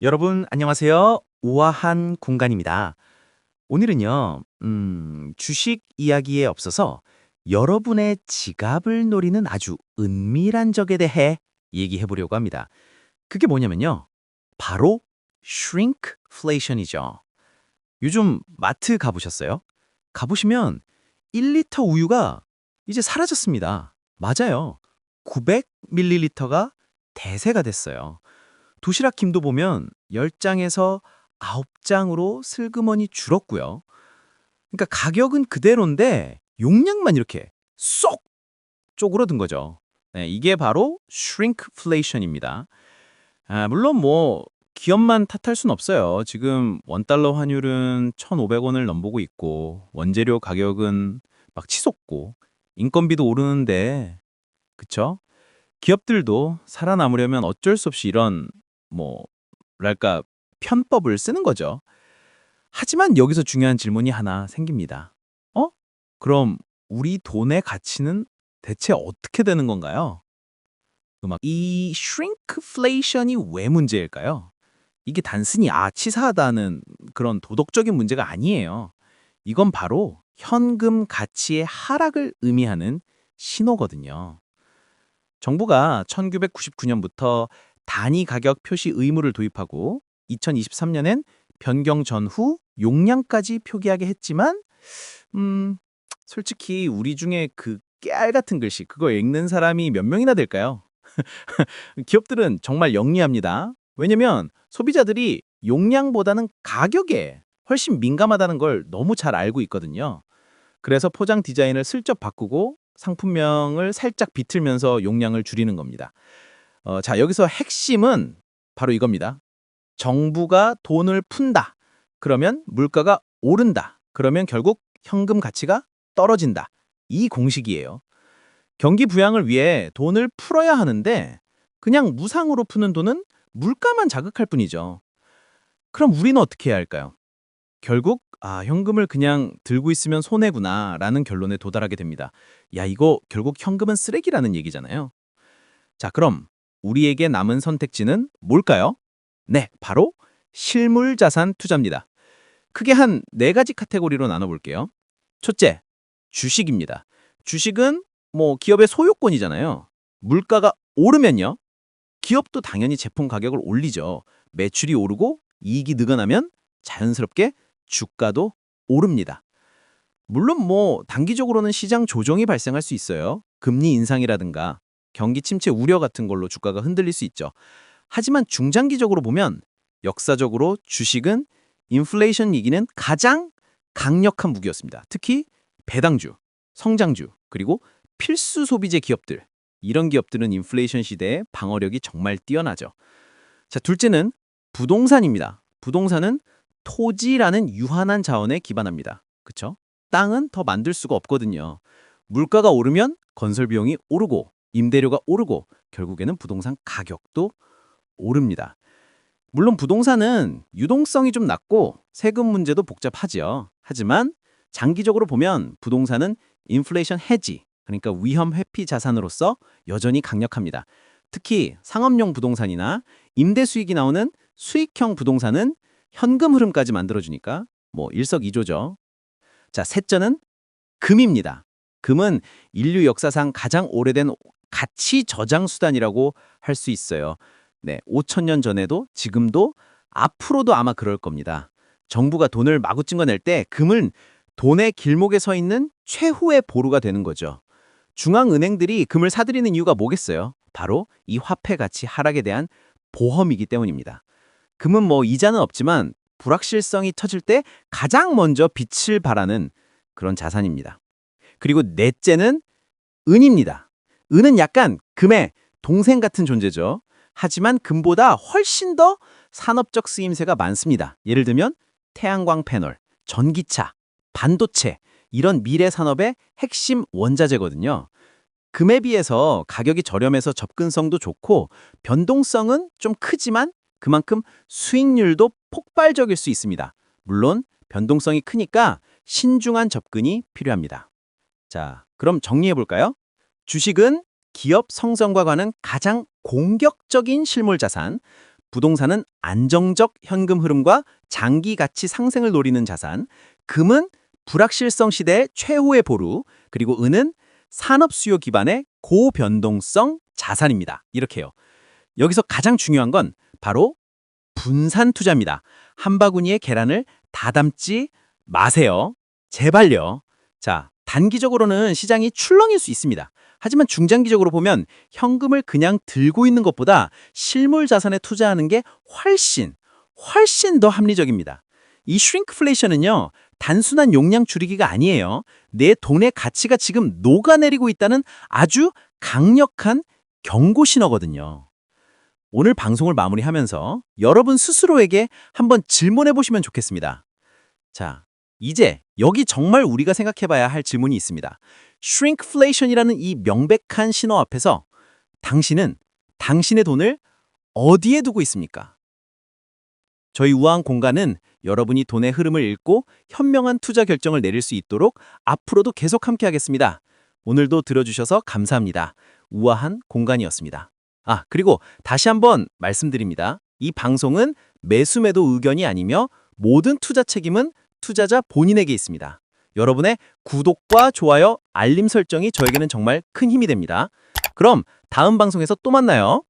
여러분, 안녕하세요. 우아한 공간입니다. 오늘은요, 주식 이야기에 없어서 여러분의 지갑을 노리는 아주 은밀한 적에 대해 얘기해 보려고 합니다. 그게 뭐냐면요. 바로 shrinkflation이죠. 요즘 마트 가보셨어요? 가보시면 1리터 우유가 이제 사라졌습니다. 맞아요. 900ml가 대세가 됐어요. 도시락 김도 보면 10장에서 9장으로 슬그머니 줄었고요. 그러니까 가격은 그대로인데 용량만 이렇게 쏙 쪼그러든 거죠. 네, 이게 바로 shrinkflation입니다. 물론 기업만 탓할 순 없어요. 지금 원달러 환율은 1,500원을 넘보고 있고 원재료 가격은 막 치솟고 인건비도 오르는데 그쵸? 기업들도 살아남으려면 어쩔 수 없이 이런 뭐랄까 편법을 쓰는 거죠. 하지만 여기서 중요한 질문이 하나 생깁니다. 그럼 우리 돈의 가치는 대체 어떻게 되는 건가요? 이 shrinkflation이 왜 문제일까요? 이게 단순히 치사하다는 그런 도덕적인 문제가 아니에요. 이건 바로 현금 가치의 하락을 의미하는 신호거든요. 정부가 1999년부터 단위 가격 표시 의무를 도입하고 2023년엔 변경 전후 용량까지 표기하게 했지만 음, 솔직히 우리 중에 그 깨알 같은 글씨 그거 읽는 사람이 몇 명이나 될까요? 기업들은 정말 영리합니다. 왜냐면 소비자들이 용량보다는 가격에 훨씬 민감하다는 걸 너무 잘 알고 있거든요. 그래서 포장 디자인을 슬쩍 바꾸고 상품명을 살짝 비틀면서 용량을 줄이는 겁니다. 자, 여기서 핵심은 바로 이겁니다. 정부가 돈을 푼다. 그러면 물가가 오른다. 그러면 결국 현금 가치가 떨어진다. 이 공식이에요. 경기 부양을 위해 돈을 풀어야 하는데 그냥 무상으로 푸는 돈은 물가만 자극할 뿐이죠. 그럼 우리는 어떻게 해야 할까요? 결국 현금을 그냥 들고 있으면 손해구나라는 결론에 도달하게 됩니다. 야, 이거 결국 현금은 쓰레기라는 얘기잖아요. 자, 그럼 우리에게 남은 선택지는 뭘까요? 네, 바로 실물 자산 투자입니다. 크게 한 네 가지 카테고리로 나눠볼게요. 첫째, 주식입니다. 주식은 기업의 소유권이잖아요. 물가가 오르면요. 기업도 당연히 제품 가격을 올리죠. 매출이 오르고 이익이 늘어나면 자연스럽게 주가도 오릅니다. 물론 단기적으로는 시장 조정이 발생할 수 있어요. 금리 인상이라든가 경기 침체 우려 같은 걸로 주가가 흔들릴 수 있죠. 하지만 중장기적으로 보면 역사적으로 주식은 인플레이션 이기는 가장 강력한 무기였습니다. 특히 배당주, 성장주, 그리고 필수 소비재 기업들. 이런 기업들은 인플레이션 시대에 방어력이 정말 뛰어나죠. 자, 둘째는 부동산입니다. 부동산은 토지라는 유한한 자원에 기반합니다. 그쵸? 땅은 더 만들 수가 없거든요. 물가가 오르면 건설 비용이 오르고 임대료가 오르고 결국에는 부동산 가격도 오릅니다. 물론 부동산은 유동성이 좀 낮고 세금 문제도 복잡하지요. 하지만 장기적으로 보면 부동산은 인플레이션 해지, 그러니까 위험 회피 자산으로서 여전히 강력합니다. 특히 상업용 부동산이나 임대 수익이 나오는 수익형 부동산은 현금 흐름까지 만들어주니까 일석이조죠. 자, 셋째는 금입니다. 금은 인류 역사상 가장 오래된 가치 저장 수단이라고 할 수 있어요. 네, 5천 년 전에도 지금도 앞으로도 아마 그럴 겁니다. 정부가 돈을 마구 찍어낼 때 금은 돈의 길목에 서 있는 최후의 보루가 되는 거죠. 중앙은행들이 금을 사들이는 이유가 뭐겠어요? 바로 이 화폐 가치 하락에 대한 보험이기 때문입니다. 금은 이자는 없지만 불확실성이 터질 때 가장 먼저 빛을 발하는 그런 자산입니다. 그리고 넷째는 은입니다. 은은 약간 금의 동생 같은 존재죠. 하지만 금보다 훨씬 더 산업적 쓰임새가 많습니다. 예를 들면 태양광 패널, 전기차, 반도체 이런 미래 산업의 핵심 원자재거든요. 금에 비해서 가격이 저렴해서 접근성도 좋고 변동성은 좀 크지만 그만큼 수익률도 폭발적일 수 있습니다. 물론 변동성이 크니까 신중한 접근이 필요합니다. 자, 그럼 정리해 볼까요? 주식은 기업 성장과 관한 가장 공격적인 실물 자산, 부동산은 안정적 현금 흐름과 장기 가치 상승을 노리는 자산, 금은 불확실성 시대의 최후의 보루, 그리고 은은 산업 수요 기반의 고변동성 자산입니다. 이렇게요. 여기서 가장 중요한 건 바로 분산 투자입니다. 한 바구니에 계란을 다 담지 마세요. 제발요. 자, 단기적으로는 시장이 출렁일 수 있습니다. 하지만 중장기적으로 보면 현금을 그냥 들고 있는 것보다 실물 자산에 투자하는 게 훨씬 더 합리적입니다. 이 슈링크플레이션은요, 단순한 용량 줄이기가 아니에요. 내 돈의 가치가 지금 녹아내리고 있다는 아주 강력한 경고 신호거든요. 오늘 방송을 마무리하면서 여러분 스스로에게 한번 질문해 보시면 좋겠습니다. 자, 이제 여기 정말 우리가 생각해봐야 할 질문이 있습니다. shrinkflation이라는 이 명백한 신호 앞에서 당신은 당신의 돈을 어디에 두고 있습니까? 저희 우아한 공간은 여러분이 돈의 흐름을 읽고 현명한 투자 결정을 내릴 수 있도록 앞으로도 계속 함께하겠습니다. 오늘도 들어주셔서 감사합니다. 우아한 공간이었습니다. 그리고 다시 한번 말씀드립니다. 이 방송은 매수매도 의견이 아니며 모든 투자 책임은 투자자 본인에게 있습니다. 여러분의 구독과 좋아요, 알림 설정이 저에게는 정말 큰 힘이 됩니다. 그럼 다음 방송에서 또 만나요.